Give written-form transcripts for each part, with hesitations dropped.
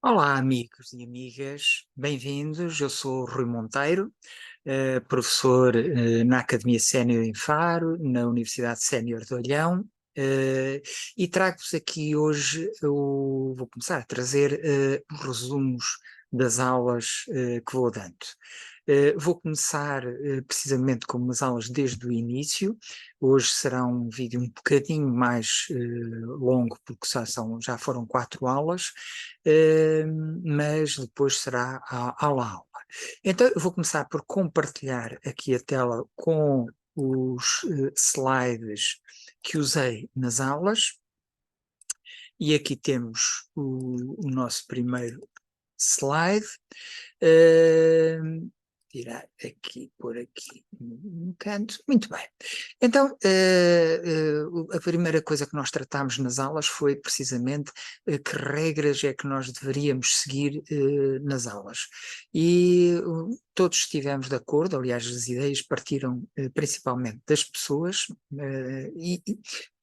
Olá, amigos e amigas, bem-vindos. Eu sou o Rui Monteiro, professor na Academia Sénior em Faro, na Universidade Sénior de Olhão, eh, e trago-vos aqui hoje, vou começar a trazer os resumos das aulas que vou dando. Vou começar precisamente com umas aulas desde o início. Hoje será um vídeo um bocadinho mais longo, porque já foram 4 aulas, mas depois será a aula a aula. Então, eu vou começar por compartilhar aqui a tela com os slides que usei nas aulas, e aqui temos o nosso primeiro slide. Uh, Tirar aqui, por aqui no canto. Muito bem. Então, a primeira coisa que nós tratámos nas aulas foi precisamente que regras é que nós deveríamos seguir nas aulas. E todos estivemos de acordo, aliás, as ideias partiram principalmente das pessoas, e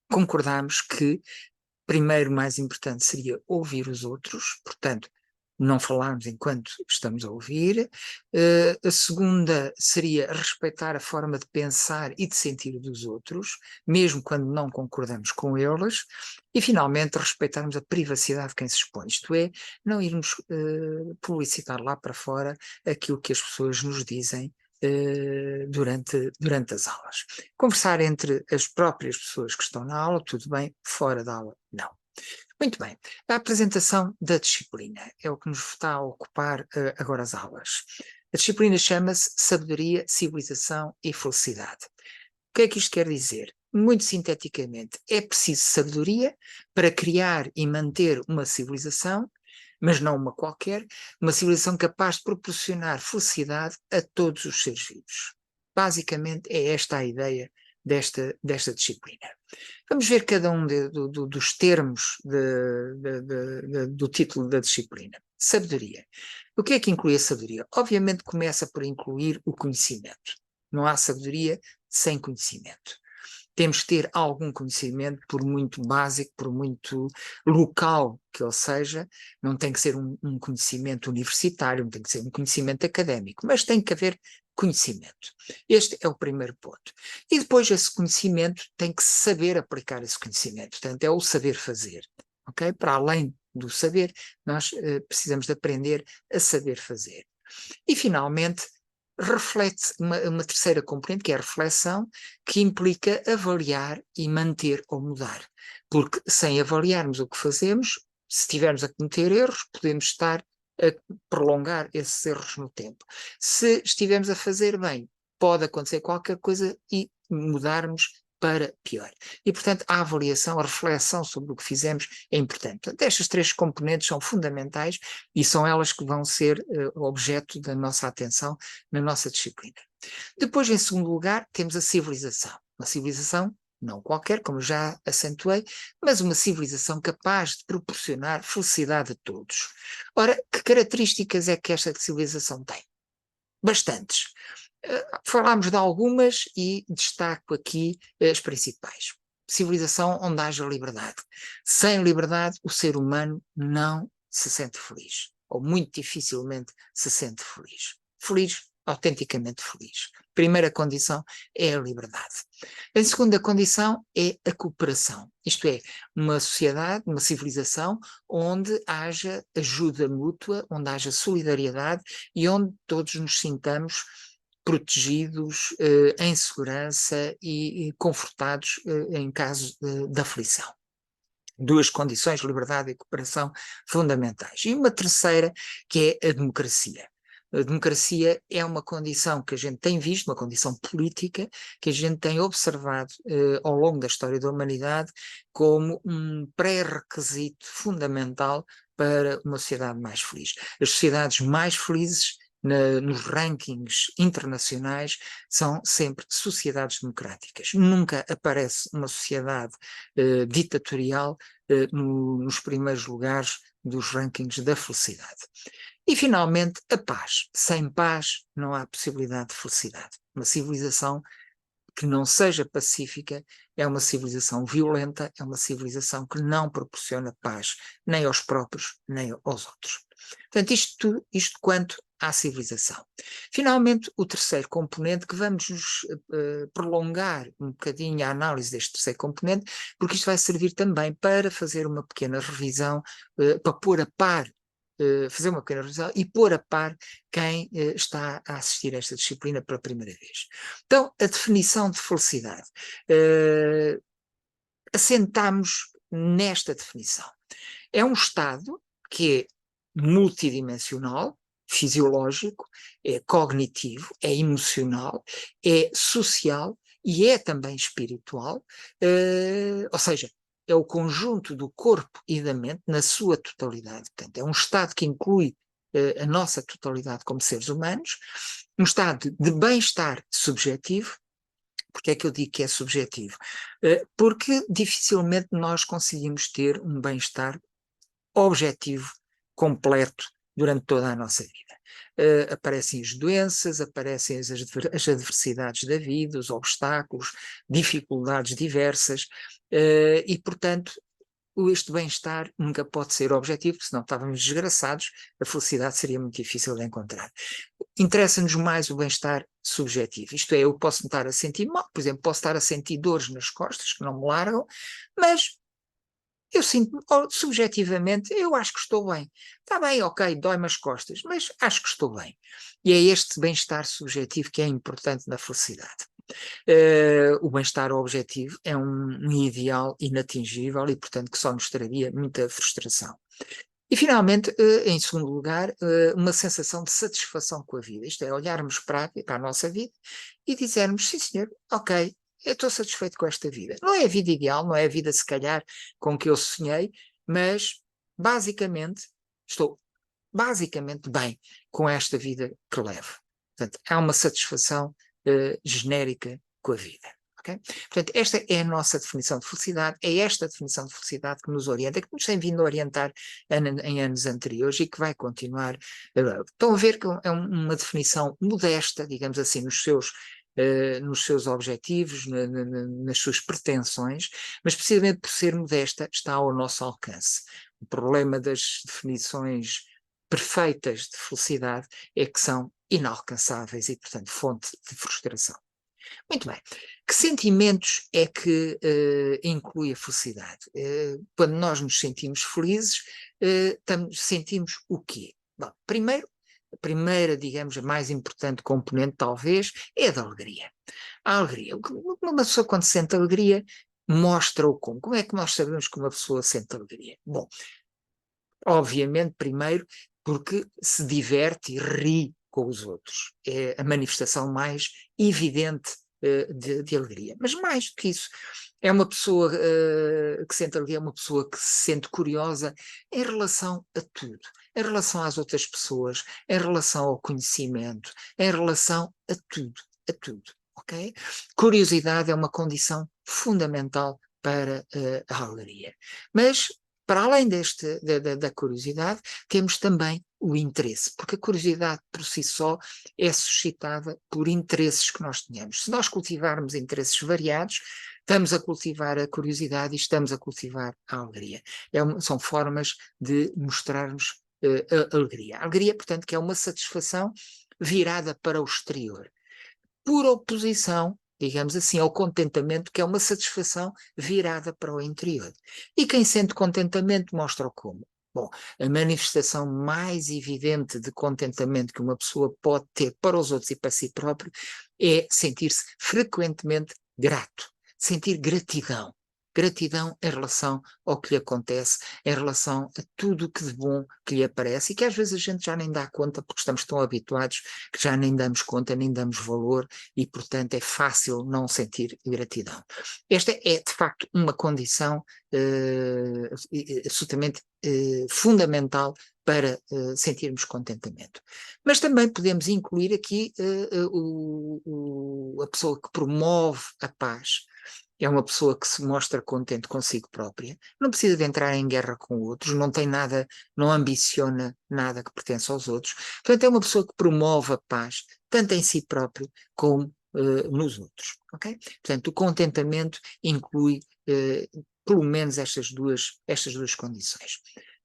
concordámos que primeiro, mais importante seria ouvir os outros, portanto, não falarmos enquanto estamos a ouvir. A segunda seria respeitar a forma de pensar e de sentir dos outros, mesmo quando não concordamos com eles. E, finalmente, respeitarmos a privacidade de quem se expõe, isto é, não irmos publicitar lá para fora aquilo que as pessoas nos dizem durante as aulas. Conversar entre as próprias pessoas que estão na aula, tudo bem, fora da aula, não. Muito bem, a apresentação da disciplina é o que nos está a ocupar agora as aulas. A disciplina chama-se Sabedoria, Civilização e Felicidade. O que é que isto quer dizer? Muito sinteticamente, é preciso sabedoria para criar e manter uma civilização, mas não uma qualquer, uma civilização capaz de proporcionar felicidade a todos os seres vivos. Basicamente é esta a ideia desta disciplina. Vamos ver cada um dos termos do título da disciplina. Sabedoria. O que é que inclui a sabedoria? Obviamente começa por incluir o conhecimento. Não há sabedoria sem conhecimento. Temos que ter algum conhecimento, por muito básico, por muito local que ele seja. Não tem que ser um conhecimento universitário, não tem que ser um conhecimento académico, mas tem que haver conhecimento. Este é o primeiro ponto. E depois esse conhecimento tem que saber aplicar esse conhecimento, portanto é o saber fazer, ok? Para além do saber, nós precisamos de aprender a saber fazer. E finalmente, reflete uma terceira componente, que é a reflexão, que implica avaliar e manter ou mudar. Porque sem avaliarmos o que fazemos, se estivermos a cometer erros, podemos estar a prolongar esses erros no tempo. Se estivermos a fazer bem, pode acontecer qualquer coisa e mudarmos para pior. E, portanto, a avaliação, a reflexão sobre o que fizemos é importante. Portanto, estas três componentes são fundamentais e são elas que vão ser objeto da nossa atenção na nossa disciplina. Depois, em segundo lugar, temos a civilização. Uma civilização não qualquer, como já acentuei, mas uma civilização capaz de proporcionar felicidade a todos. Ora, que características é que esta civilização tem? Bastantes. Falámos de algumas e destaco aqui as principais. Civilização onde haja liberdade. Sem liberdade, o ser humano não se sente feliz, ou muito dificilmente se sente feliz. Feliz, autenticamente feliz. Primeira condição é a liberdade. A segunda condição é a cooperação, isto é, uma sociedade, uma civilização onde haja ajuda mútua, onde haja solidariedade e onde todos nos sintamos protegidos, em segurança e confortados em caso de aflição. Duas condições, liberdade e cooperação, fundamentais. E uma terceira, que é a democracia. A democracia é uma condição que a gente tem visto, uma condição política, que a gente tem observado ao longo da história da humanidade como um pré-requisito fundamental para uma sociedade mais feliz. As sociedades mais felizes nos rankings internacionais são sempre sociedades democráticas. Nunca aparece uma sociedade ditatorial nos primeiros lugares dos rankings da felicidade. E, finalmente, a paz. Sem paz não há possibilidade de felicidade. Uma civilização que não seja pacífica é uma civilização violenta, é uma civilização que não proporciona paz nem aos próprios, nem aos outros. Portanto, isto quanto à civilização. Finalmente, o terceiro componente, que vamos nos prolongar um bocadinho a análise deste terceiro componente, porque isto vai servir também para fazer uma pequena revisão, para pôr a par, fazer uma pequena revisão e pôr a par quem está a assistir a esta disciplina pela primeira vez. Então, a definição de felicidade. Assentamos nesta definição. É um estado que é multidimensional, fisiológico, é cognitivo, é emocional, é social e é também espiritual, ou seja, é o conjunto do corpo e da mente na sua totalidade. Portanto, é um estado que inclui a nossa totalidade como seres humanos, um estado de bem-estar subjetivo. Porque é que eu digo que é subjetivo? Porque dificilmente nós conseguimos ter um bem-estar objetivo, completo, durante toda a nossa vida. Aparecem as doenças, aparecem as adversidades da vida, os obstáculos, dificuldades diversas, e, portanto, este bem-estar nunca pode ser objetivo, porque senão estávamos desgraçados, a felicidade seria muito difícil de encontrar. Interessa-nos mais o bem-estar subjetivo, isto é, eu posso estar a sentir mal, por exemplo, posso estar a sentir dores nas costas que não me largam, mas eu sinto, subjetivamente, eu acho que estou bem. Está bem, ok, dói-me as costas, mas acho que estou bem. E é este bem-estar subjetivo que é importante na felicidade. O bem-estar objetivo é um ideal inatingível e, portanto, que só nos traria muita frustração. E, finalmente, em segundo lugar, uma sensação de satisfação com a vida. Isto é, olharmos para a nossa vida e dizermos, sim senhor, ok, eu estou satisfeito com esta vida. Não é a vida ideal, não é a vida, se calhar, com que eu sonhei, mas, basicamente, estou basicamente bem com esta vida que levo. Portanto, há uma satisfação genérica com a vida. Okay? Portanto, esta é a nossa definição de felicidade, é esta definição de felicidade que nos orienta, que nos tem vindo a orientar em anos anteriores e que vai continuar. Estão a ver que é uma definição modesta, digamos assim, nos seus objetivos, nas suas pretensões, mas precisamente por ser modesta está ao nosso alcance. O problema das definições perfeitas de felicidade é que são inalcançáveis e, portanto, fonte de frustração. Muito bem. Que sentimentos é que inclui a felicidade? Quando nós nos sentimos felizes, sentimos o quê? Bom, primeiro, a primeira, digamos, a mais importante componente, talvez, é a da alegria. A alegria. Uma pessoa, quando sente alegria, mostra-o como. Como é que nós sabemos que uma pessoa sente alegria? Bom, obviamente, primeiro, porque se diverte e ri com os outros. É a manifestação mais evidente de alegria. Mas mais do que isso, é uma pessoa que sente alegria, é uma pessoa que se sente curiosa em relação a tudo. Em relação às outras pessoas, em relação ao conhecimento, em relação a tudo, a tudo. Okay? Curiosidade é uma condição fundamental para a alegria. Mas para além da curiosidade, temos também o interesse, porque a curiosidade por si só é suscitada por interesses que nós tenhamos. Se nós cultivarmos interesses variados, estamos a cultivar a curiosidade e estamos a cultivar a alegria. São formas de mostrarmos a alegria. A alegria, portanto, que é uma satisfação virada para o exterior. Por oposição, digamos assim, ao contentamento, que é uma satisfação virada para o interior. E quem sente contentamento mostra-o como? Bom, a manifestação mais evidente de contentamento que uma pessoa pode ter para os outros e para si próprio é sentir-se frequentemente grato, sentir gratidão. Gratidão em relação ao que lhe acontece, em relação a tudo o que de bom que lhe aparece e que às vezes a gente já nem dá conta porque estamos tão habituados que já nem damos conta, nem damos valor e, portanto, é fácil não sentir gratidão. Esta é, de facto, uma condição absolutamente fundamental para sentirmos contentamento. Mas também podemos incluir aqui a pessoa que promove a paz. É uma pessoa que se mostra contente consigo própria, não precisa de entrar em guerra com outros, não tem nada, não ambiciona nada que pertence aos outros. Portanto, é uma pessoa que promove a paz, tanto em si próprio como nos outros, ok? Portanto, o contentamento inclui pelo menos estas duas condições.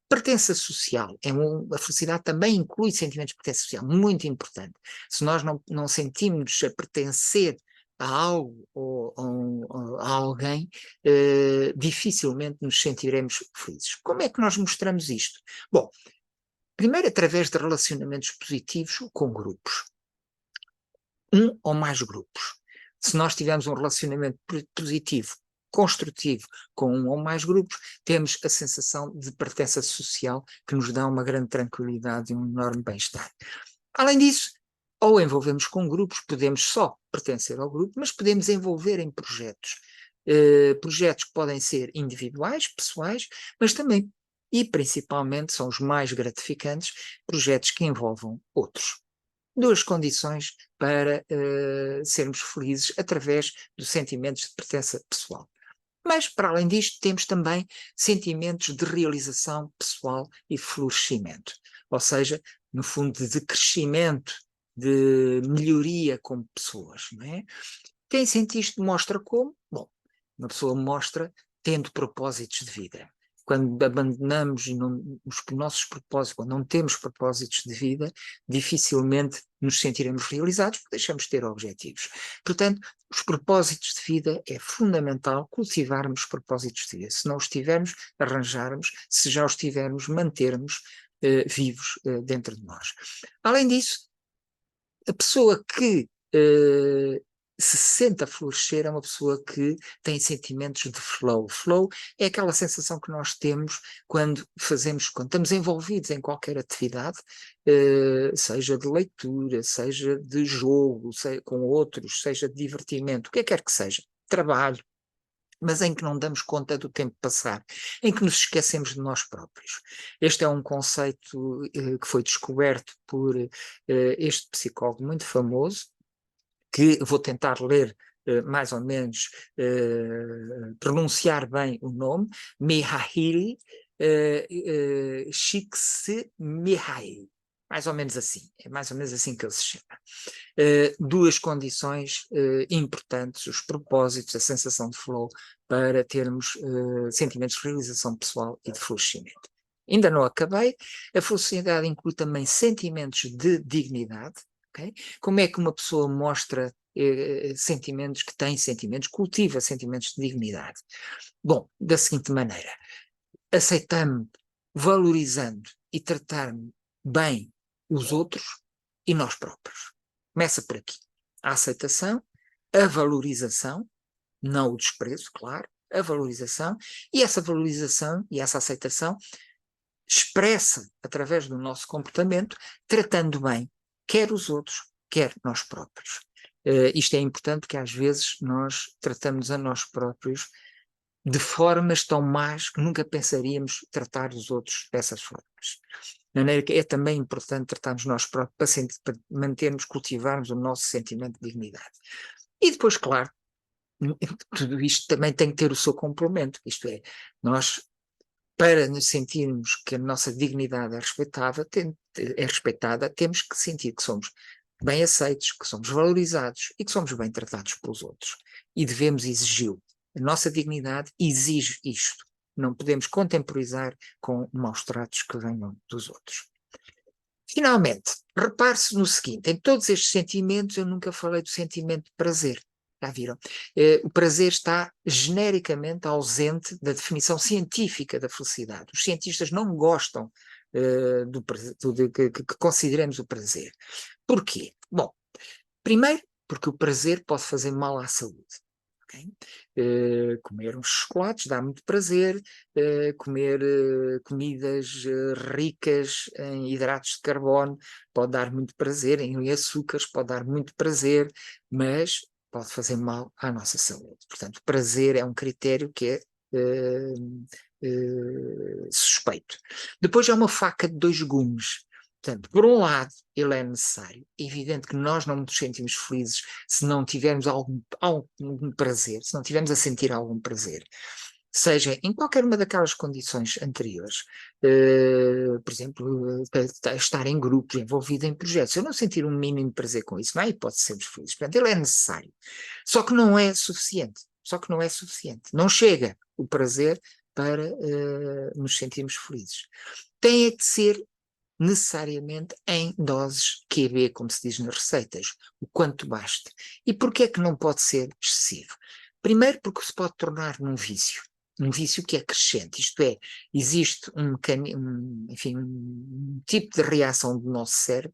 Pertença social, a felicidade também inclui sentimentos de pertença social, muito importante. Se nós não sentimos a pertencer a algo ou a alguém, dificilmente nos sentiremos felizes. Como é que nós mostramos isto? Bom, primeiro através de relacionamentos positivos com grupos. Um ou mais grupos. Se nós tivermos um relacionamento positivo, construtivo, com um ou mais grupos, temos a sensação de pertença social que nos dá uma grande tranquilidade e um enorme bem-estar. Além disso, ou envolvemos com grupos, podemos só pertencer ao grupo, mas podemos envolver em projetos. Projetos que podem ser individuais, pessoais, mas também, e principalmente, são os mais gratificantes, projetos que envolvam outros. Duas condições para sermos felizes através dos sentimentos de pertença pessoal. Mas, para além disto, temos também sentimentos de realização pessoal e florescimento. Ou seja, no fundo, de crescimento, de melhoria como pessoas. Não é? Quem sente isto mostra como? Bom, uma pessoa mostra tendo propósitos de vida. Quando abandonamos os nossos propósitos, quando não temos propósitos de vida, dificilmente nos sentiremos realizados, porque deixamos de ter objetivos. Portanto, os propósitos de vida é fundamental cultivarmos propósitos de vida. Se não os tivermos, arranjarmos, se já os tivermos, mantermos vivos dentro de nós. Além disso, a pessoa que se sente a florescer é uma pessoa que tem sentimentos de flow. Flow é aquela sensação que nós temos quando estamos envolvidos em qualquer atividade, seja de leitura, seja de jogo, seja com outros, seja de divertimento, o que quer que seja, trabalho, mas em que não damos conta do tempo passar, em que nos esquecemos de nós próprios. Este é um conceito que foi descoberto por este psicólogo muito famoso, que vou tentar ler mais ou menos, pronunciar bem o nome, Mihaly Csikszentmihalyi. Mais ou menos assim, é mais ou menos assim que ele se chama. Duas condições importantes, os propósitos, a sensação de flow, para termos sentimentos de realização pessoal e de florescimento. Ainda não acabei, a felicidade inclui também sentimentos de dignidade. Okay? Como é que uma pessoa mostra sentimentos que tem sentimentos, cultiva sentimentos de dignidade? Bom, da seguinte maneira, aceitando, valorizando e tratando bem os outros e nós próprios. Começa por aqui. A aceitação, a valorização, não o desprezo, claro, a valorização, e essa valorização e essa aceitação expressa através do nosso comportamento, tratando bem quer os outros, quer nós próprios. Isto é importante porque às vezes nós tratamos a nós próprios de formas tão más que nunca pensaríamos tratar os outros dessas formas. De maneira que é também importante tratarmos nós próprios para mantermos, cultivarmos o nosso sentimento de dignidade. E depois, claro, tudo isto também tem que ter o seu complemento, isto é, nós, para nos sentirmos que a nossa dignidade é respeitada, temos que sentir que somos bem aceitos, que somos valorizados e que somos bem tratados pelos outros. E devemos exigi-lo. A nossa dignidade exige isto. Não podemos contemporizar com maus tratos que venham dos outros. Finalmente, repare-se no seguinte, em todos estes sentimentos eu nunca falei do sentimento de prazer. Já viram? O prazer está genericamente ausente da definição científica da felicidade. Os cientistas não gostam que consideremos o prazer. Porquê? Bom, primeiro, porque o prazer pode fazer mal à saúde. Okay? Comer uns chocolates dá muito prazer, comer comidas ricas em hidratos de carbono pode dar muito prazer, em açúcares pode dar muito prazer, mas pode fazer mal à nossa saúde. Portanto, prazer é um critério que é suspeito. Depois é uma faca de dois gumes. Portanto, por um lado, ele é necessário. É evidente que nós não nos sentimos felizes se não tivermos algum prazer, se não tivermos a sentir algum prazer. seja em qualquer uma daquelas condições anteriores, por exemplo, estar em grupo, envolvido em projetos, se eu não sentir um mínimo prazer com isso, não há hipótese de sermos felizes. Portanto, ele é necessário. Só que não é suficiente. Só que não é suficiente. Não chega o prazer para nos sentirmos felizes. Tem é que ser necessariamente em doses QB, como se diz nas receitas, o quanto baste. E porquê é que não pode ser excessivo? Primeiro porque se pode tornar num vício. Um vício que é crescente, isto é, existe enfim, um tipo de reação do nosso cérebro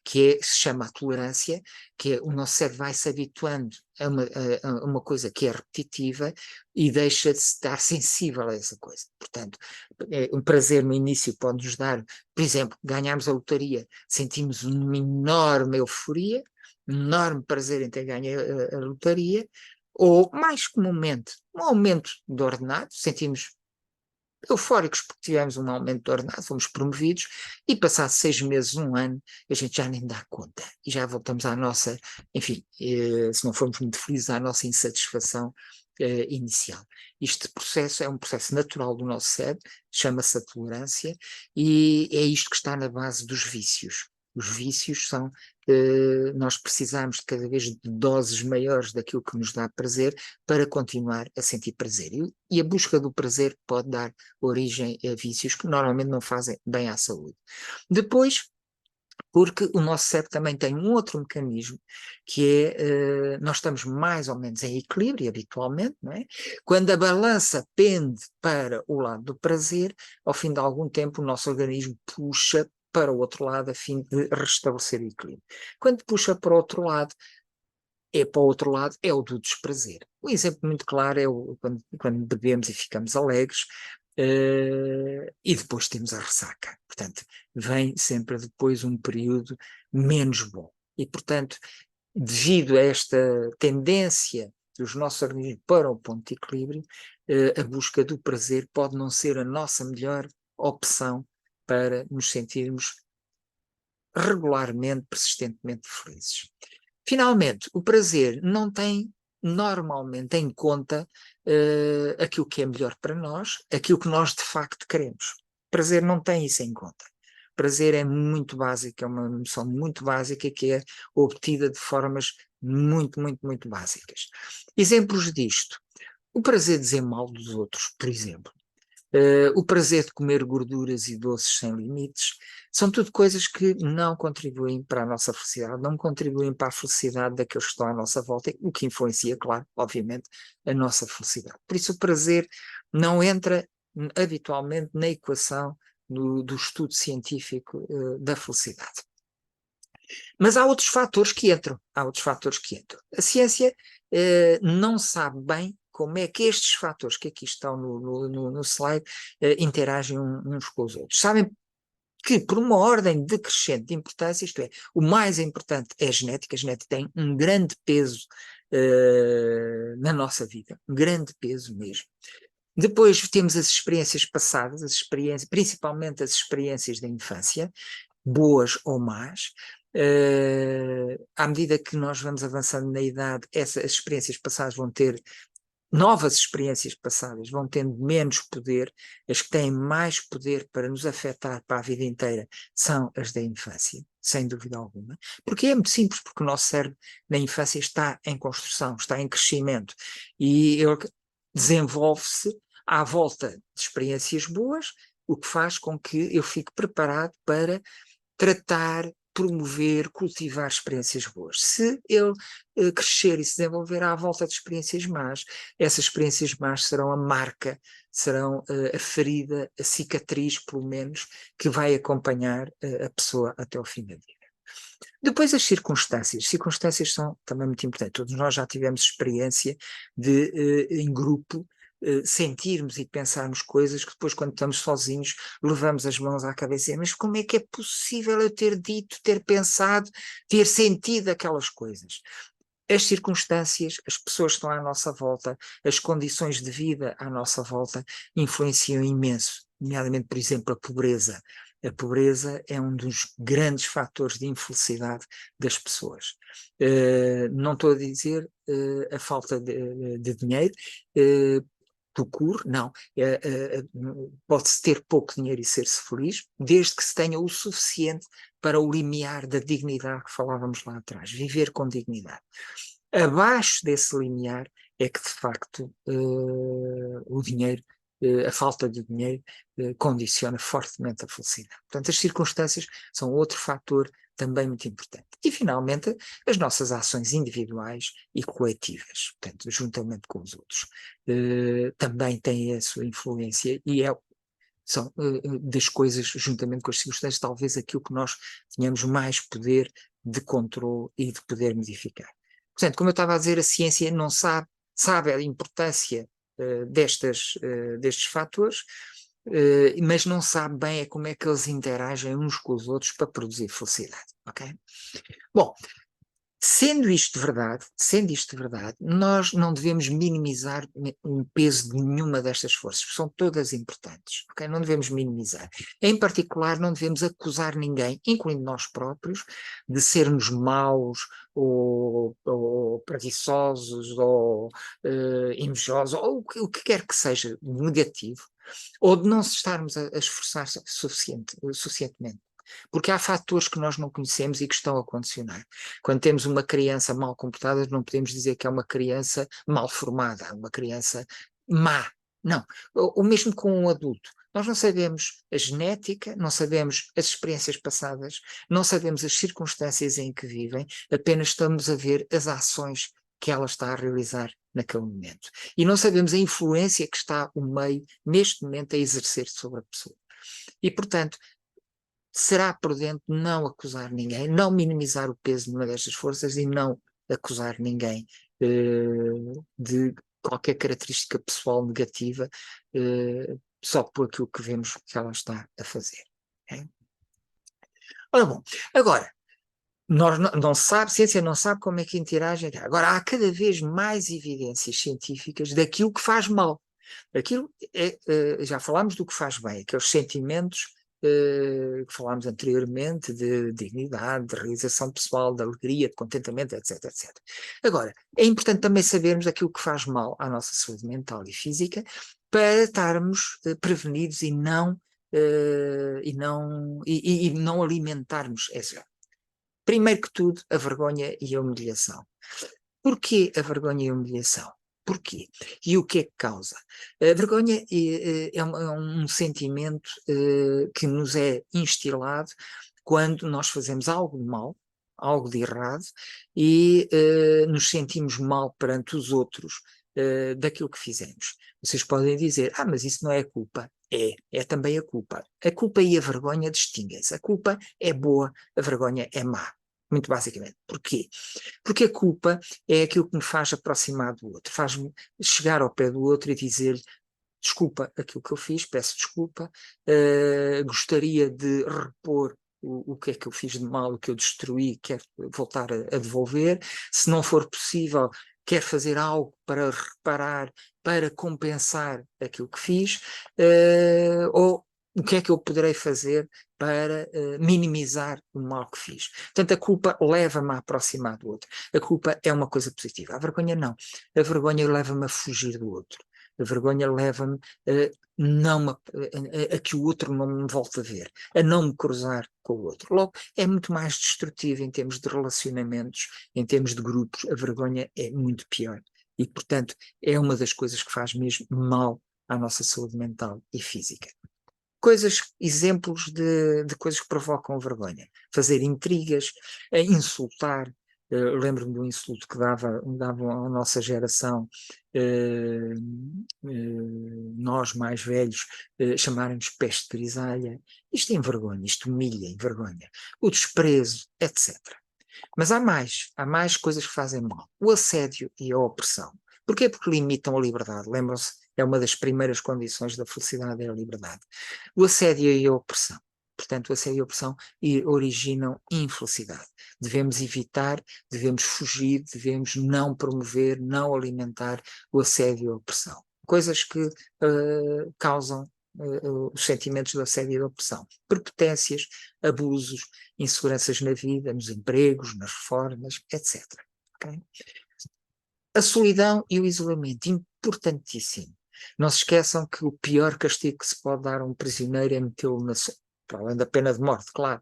se chama a tolerância, que é o nosso cérebro vai se habituando a uma coisa que é repetitiva e deixa de estar sensível a essa coisa. Portanto, um prazer no início pode nos dar, por exemplo, ganhamos a lotaria, sentimos uma enorme euforia, um enorme prazer em ter ganho a lotaria, ou, mais comumente, um aumento de ordenado, sentimos eufóricos porque tivemos um aumento de ordenado, fomos promovidos, e passado 6 meses, um ano, a gente já nem dá conta, e já voltamos à nossa, enfim, se não formos muito felizes, à nossa insatisfação inicial. Este processo é um processo natural do nosso cérebro, chama-se a tolerância, e é isto que está na base dos vícios. Os vícios são, nós precisamos de cada vez de doses maiores daquilo que nos dá prazer para continuar a sentir prazer. E a busca do prazer pode dar origem a vícios que normalmente não fazem bem à saúde. Depois, porque o nosso cérebro também tem um outro mecanismo, que é, nós estamos mais ou menos em equilíbrio habitualmente, não é? Quando a balança pende para o lado do prazer, ao fim de algum tempo o nosso organismo puxa para o outro lado a fim de restabelecer o equilíbrio. Quando puxa para o outro lado, é o do desprazer. Um exemplo muito claro é quando bebemos e ficamos alegres, e depois temos a ressaca. Portanto, vem sempre depois um período menos bom. E, portanto, devido a esta tendência dos nossos organismos para o ponto de equilíbrio, a busca do prazer pode não ser a nossa melhor opção para nos sentirmos regularmente, persistentemente felizes. Finalmente, o prazer não tem normalmente em conta aquilo que é melhor para nós, aquilo que nós de facto queremos. Prazer não tem isso em conta. Prazer é muito básico, é uma noção muito básica que é obtida de formas muito, muito, muito básicas. Exemplos disto. O prazer de dizer mal dos outros, por exemplo. O prazer de comer gorduras e doces sem limites, são tudo coisas que não contribuem para a nossa felicidade, não contribuem para a felicidade daqueles que estão à nossa volta, o que influencia, claro, obviamente, a nossa felicidade. Por isso o prazer não entra habitualmente na equação do estudo científico da felicidade. Mas há outros fatores que entram, A ciência não sabe bem como é que estes fatores que aqui estão no slide interagem uns com os outros. Sabem que por uma ordem decrescente de importância, isto é, o mais importante é a genética tem um grande peso na nossa vida, um grande peso mesmo. Depois temos as experiências passadas, principalmente as experiências da infância, boas ou más. À medida que nós vamos avançando na idade, as experiências passadas vão ter novas experiências passadas, vão tendo menos poder. As que têm mais poder para nos afetar para a vida inteira são as da infância, sem dúvida alguma. Porque é muito simples, porque o nosso cérebro na infância está em construção, está em crescimento e ele desenvolve-se à volta de experiências boas, o que faz com que eu fique preparado para tratar, promover, cultivar experiências boas. Se ele crescer e se desenvolver à volta de experiências más, essas experiências más serão a marca, serão a ferida, a cicatriz, pelo menos, que vai acompanhar a pessoa até o fim da vida. Depois as circunstâncias são também muito importantes. Todos nós já tivemos experiência de, em grupo, sentirmos e pensarmos coisas que depois, quando estamos sozinhos, levamos as mãos à cabeça e mas como é que é possível eu ter dito, ter pensado, ter sentido aquelas coisas? As circunstâncias, as pessoas que estão à nossa volta, as condições de vida à nossa volta influenciam imenso, nomeadamente, por exemplo, a pobreza. A pobreza é um dos grandes fatores de infelicidade das pessoas. Não estou a dizer a falta de dinheiro, procure, não. Pode-se ter pouco dinheiro e ser-se feliz, desde que se tenha o suficiente para o limiar da dignidade que falávamos lá atrás, viver com dignidade. Abaixo desse limiar é que, de facto, o dinheiro, a falta de dinheiro, condiciona fortemente a felicidade. Portanto, as circunstâncias são outro fator também muito importante. E, finalmente, as nossas ações individuais e coletivas, portanto, juntamente com os outros, também têm a sua influência e são das coisas, juntamente com as circunstâncias, talvez aquilo que nós tenhamos mais poder de controle e de poder modificar. Portanto, como eu estava a dizer, a ciência não sabe a importância destes fatores, mas não sabe bem como é que eles interagem uns com os outros para produzir felicidade, ok? Bom, sendo isto verdade, nós não devemos minimizar o peso de nenhuma destas forças, são todas importantes, ok? Não devemos minimizar. Em particular, não devemos acusar ninguém, incluindo nós próprios, de sermos maus ou preguiçosos ou invejosos, ou o que quer que seja negativo, ou de não se estarmos a esforçar suficientemente. Porque há fatores que nós não conhecemos e que estão a condicionar. Quando temos uma criança mal comportada, não podemos dizer que é uma criança mal formada, uma criança má. Não. O mesmo com um adulto. Nós não sabemos a genética, não sabemos as experiências passadas, não sabemos as circunstâncias em que vivem, apenas estamos a ver as ações que ela está a realizar naquele momento. E não sabemos a influência que está o meio, neste momento, a exercer sobre a pessoa. E, portanto, será prudente não acusar ninguém, não minimizar o peso de uma destas forças e não acusar ninguém de qualquer característica pessoal negativa só por aquilo que vemos que ela está a fazer. Okay? Ora bom, agora, nós a ciência não sabe como é que interage. Agora, há cada vez mais evidências científicas daquilo que faz mal. Aquilo já falámos do que faz bem, aqueles sentimentos que falámos anteriormente, de dignidade, de realização pessoal, de alegria, de contentamento, etc, etc. Agora, é importante também sabermos aquilo que faz mal à nossa saúde mental e física para estarmos prevenidos e não alimentarmos essa. Primeiro que tudo, a vergonha e a humilhação. Porquê a vergonha e a humilhação? Porquê? E o que é que causa? A vergonha é um sentimento que nos é instilado quando nós fazemos algo de mal, algo de errado, e nos sentimos mal perante os outros daquilo que fizemos. Vocês podem dizer, mas isso não é culpa. É também a culpa. A culpa e a vergonha distinguem-se. A culpa é boa, a vergonha é má. Muito basicamente. Porquê? Porque a culpa é aquilo que me faz aproximar do outro, faz-me chegar ao pé do outro e dizer desculpa aquilo que eu fiz, peço desculpa, gostaria de repor o que é que eu fiz de mal, o que eu destruí, quero voltar a devolver, se não for possível, quero fazer algo para reparar, para compensar aquilo que fiz, ou o que é que eu poderei fazer para minimizar o mal que fiz. Portanto, a culpa leva-me a aproximar do outro. A culpa é uma coisa positiva. A vergonha não. A vergonha leva-me a fugir do outro. A vergonha leva-me a que o outro não me volte a ver, a não me cruzar com o outro. Logo, é muito mais destrutivo em termos de relacionamentos, em termos de grupos. A vergonha é muito pior. E, portanto, é uma das coisas que faz mesmo mal à nossa saúde mental e física. Exemplos de coisas que provocam vergonha. Fazer intrigas, insultar. Lembro-me de um insulto que davam à nossa geração, nós mais velhos, chamarem-nos peste grisalha. Isto envergonha, isto humilha, envergonha. O desprezo, etc. Mas há mais coisas que fazem mal. O assédio e a opressão. Porquê? Porque limitam a liberdade. Lembram-se, é uma das primeiras condições da felicidade, é a liberdade. O assédio e a opressão. Portanto, o assédio e a opressão originam infelicidade. Devemos evitar, devemos fugir, devemos não promover, não alimentar o assédio e a opressão. Coisas que causam os sentimentos de assédio e de opressão. Prepotências, abusos, inseguranças na vida, nos empregos, nas reformas, etc. Okay? A solidão e o isolamento, importantíssimo. Não se esqueçam que o pior castigo que se pode dar a um prisioneiro é metê-lo para além da pena de morte, claro,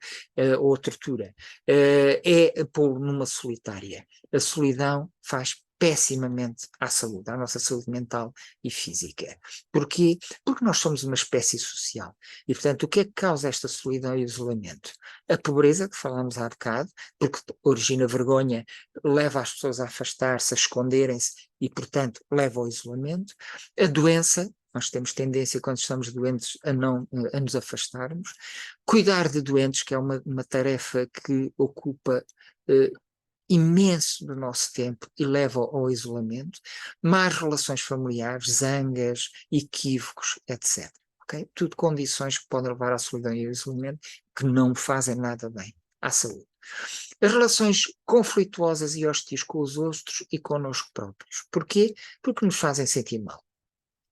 ou tortura, é pô-lo numa solitária. A solidão faz pessimamente à saúde, à nossa saúde mental e física. Porquê? Porque nós somos uma espécie social. E, portanto, o que é que causa esta solidão e isolamento? A pobreza, que falámos há bocado, porque origina vergonha, leva as pessoas a afastar-se, a esconderem-se e, portanto, leva ao isolamento. A doença, nós temos tendência, quando estamos doentes, a nos afastarmos. Cuidar de doentes, que é uma tarefa que ocupa imenso do nosso tempo e leva ao isolamento. Más relações familiares, zangas, equívocos, etc. Okay? Tudo condições que podem levar à solidão e ao isolamento que não fazem nada bem à saúde. As relações conflituosas e hostis com os outros e connosco próprios. Porquê? Porque nos fazem sentir mal.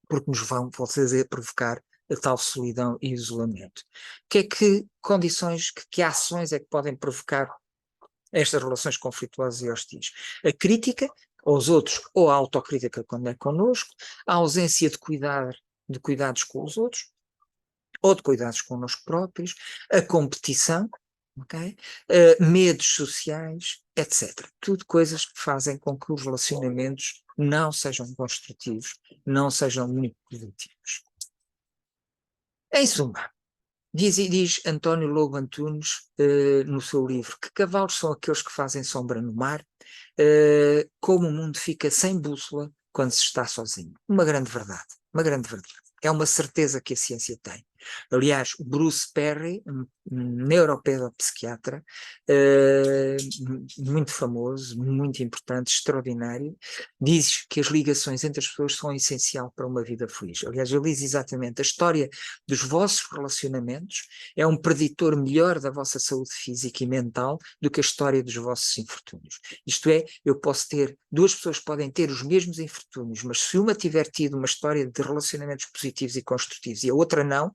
Porque nos vão fazer provocar a tal solidão e isolamento. Que condições, que ações é que podem provocar estas relações conflituosas e hostis? A crítica aos outros ou a autocrítica quando é connosco, a ausência de cuidados com os outros, ou de cuidados connosco próprios, a competição, okay? Medos sociais, etc. Tudo coisas que fazem com que os relacionamentos não sejam construtivos, não sejam muito positivos. Em suma, diz António Lobo Antunes no seu livro que cavalos são aqueles que fazem sombra no mar, como o mundo fica sem bússola quando se está sozinho. Uma grande verdade, uma grande verdade. É uma certeza que a ciência tem. Aliás, Bruce Perry, um neuropedopsiquiatra, muito famoso, muito importante, extraordinário, diz que as ligações entre as pessoas são essencial para uma vida feliz. Aliás, ele diz exatamente: a história dos vossos relacionamentos é um preditor melhor da vossa saúde física e mental do que a história dos vossos infortúnios. Isto é, duas pessoas podem ter os mesmos infortúnios, mas se uma tiver tido uma história de relacionamentos positivos e construtivos e a outra não,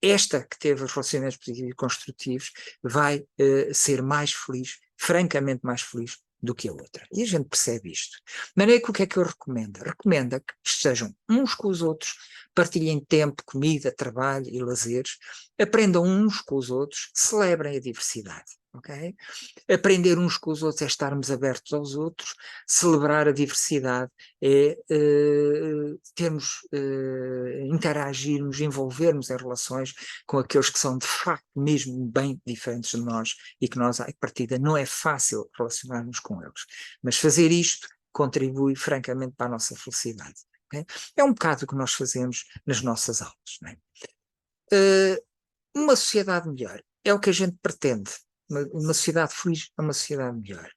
esta que teve os relacionamentos positivos e construtivos vai ser mais feliz, francamente mais feliz do que a outra. E a gente percebe isto. De maneira que o que é que eu recomendo? Recomenda que estejam uns com os outros, partilhem tempo, comida, trabalho e lazeres, aprendam uns com os outros, celebrem a diversidade. Okay? Aprender uns com os outros é estarmos abertos aos outros, celebrar a diversidade é interagirmos, envolvermos em relações com aqueles que são de facto mesmo bem diferentes de nós e que nós, à partida, não é fácil relacionarmos com eles. Mas fazer isto contribui francamente para a nossa felicidade. Okay? É um bocado o que nós fazemos nas nossas aulas. Não é? Uma sociedade melhor é o que a gente pretende. Uma sociedade feliz é uma sociedade melhor.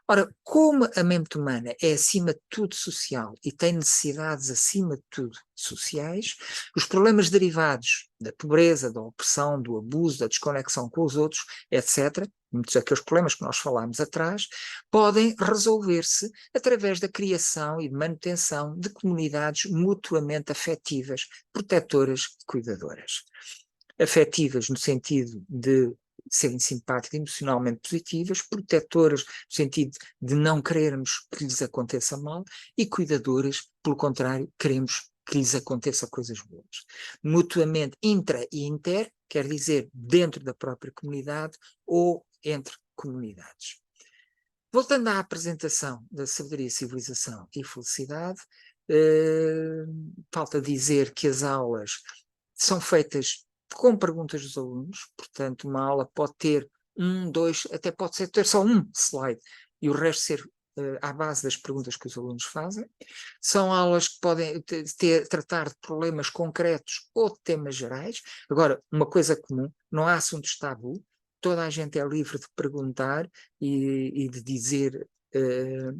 Ora, como a mente humana é acima de tudo social e tem necessidades acima de tudo sociais, os problemas derivados da pobreza, da opressão, do abuso, da desconexão com os outros, etc., muitos daqueles problemas que nós falámos atrás, podem resolver-se através da criação e de manutenção de comunidades mutuamente afetivas, protetoras e cuidadoras. Afetivas no sentido de serem simpáticas, emocionalmente positivas, protetoras no sentido de não querermos que lhes aconteça mal e cuidadoras, pelo contrário, queremos que lhes aconteça coisas boas. Mutuamente intra e inter, quer dizer dentro da própria comunidade ou entre comunidades. Voltando à apresentação da sabedoria, civilização e felicidade, falta dizer que as aulas são feitas com perguntas dos alunos, portanto uma aula pode ter até pode ter só um slide e o resto ser à base das perguntas que os alunos fazem. São aulas que podem tratar de problemas concretos ou de temas gerais. Agora, uma coisa comum, não há assuntos tabu, toda a gente é livre de perguntar e de dizer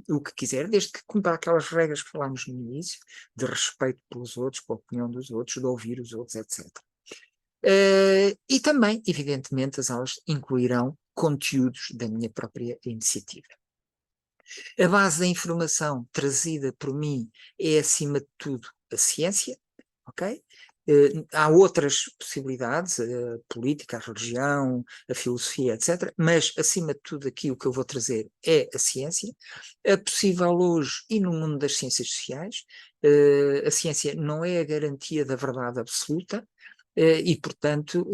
o que quiser, desde que cumpra aquelas regras que falámos no início, de respeito pelos outros, pela opinião dos outros, de ouvir os outros, etc. E também, evidentemente, as aulas incluirão conteúdos da minha própria iniciativa. A base da informação trazida por mim é, acima de tudo, a ciência, ok? Há outras possibilidades, a política, a religião, a filosofia, etc. Mas, acima de tudo, aqui o que eu vou trazer é a ciência, a possível hoje e no mundo das ciências sociais, A ciência não é a garantia da verdade absoluta, e, portanto,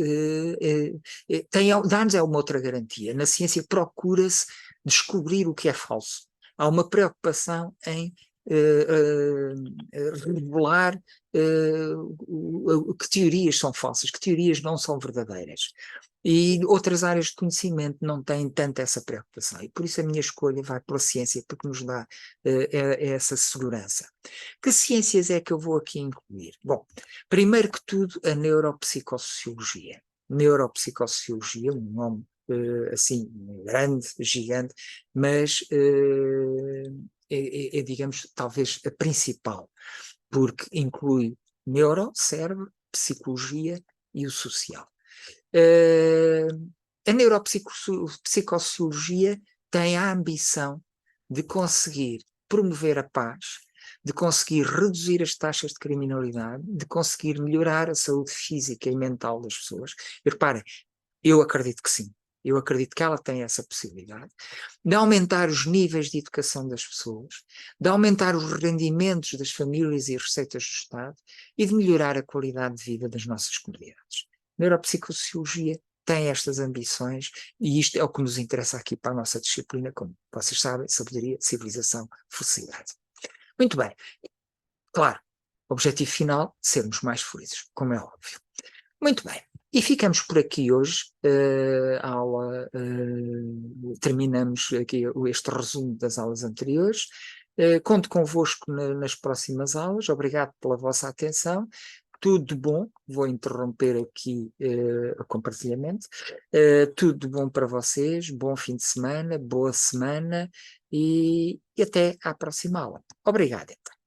dá-nos uma outra garantia. Na ciência procura-se descobrir o que é falso. Há uma preocupação em revelar que teorias são falsas, que teorias não são verdadeiras. E outras áreas de conhecimento não têm tanto essa preocupação. E por isso a minha escolha vai pela ciência, porque nos dá essa segurança. Que ciências é que eu vou aqui incluir? Bom, primeiro que tudo, a neuropsicossociologia. Neuropsicossociologia, um nome assim grande, gigante, mas digamos, talvez a principal, porque inclui neuro, cérebro, psicologia e o social. A neuropsicossociologia tem a ambição de conseguir promover a paz, de conseguir reduzir as taxas de criminalidade, de conseguir melhorar a saúde física e mental das pessoas. E reparem, eu acredito que sim. Eu acredito que ela tem essa possibilidade de aumentar os níveis de educação das pessoas, de aumentar os rendimentos das famílias e receitas do Estado e de melhorar a qualidade de vida das nossas comunidades. A neuropsicossociologia tem estas ambições e isto é o que nos interessa aqui para a nossa disciplina, como vocês sabem, sabedoria, civilização, felicidade. Muito bem. Claro, objetivo final, sermos mais felizes, como é óbvio. Muito bem. E ficamos por aqui hoje. A aula, terminamos aqui este resumo das aulas anteriores. Conto convosco nas próximas aulas. Obrigado pela vossa atenção. Tudo de bom. Vou interromper aqui o compartilhamento. Tudo de bom para vocês. Bom fim de semana, boa semana e até à próxima aula. Obrigado, então.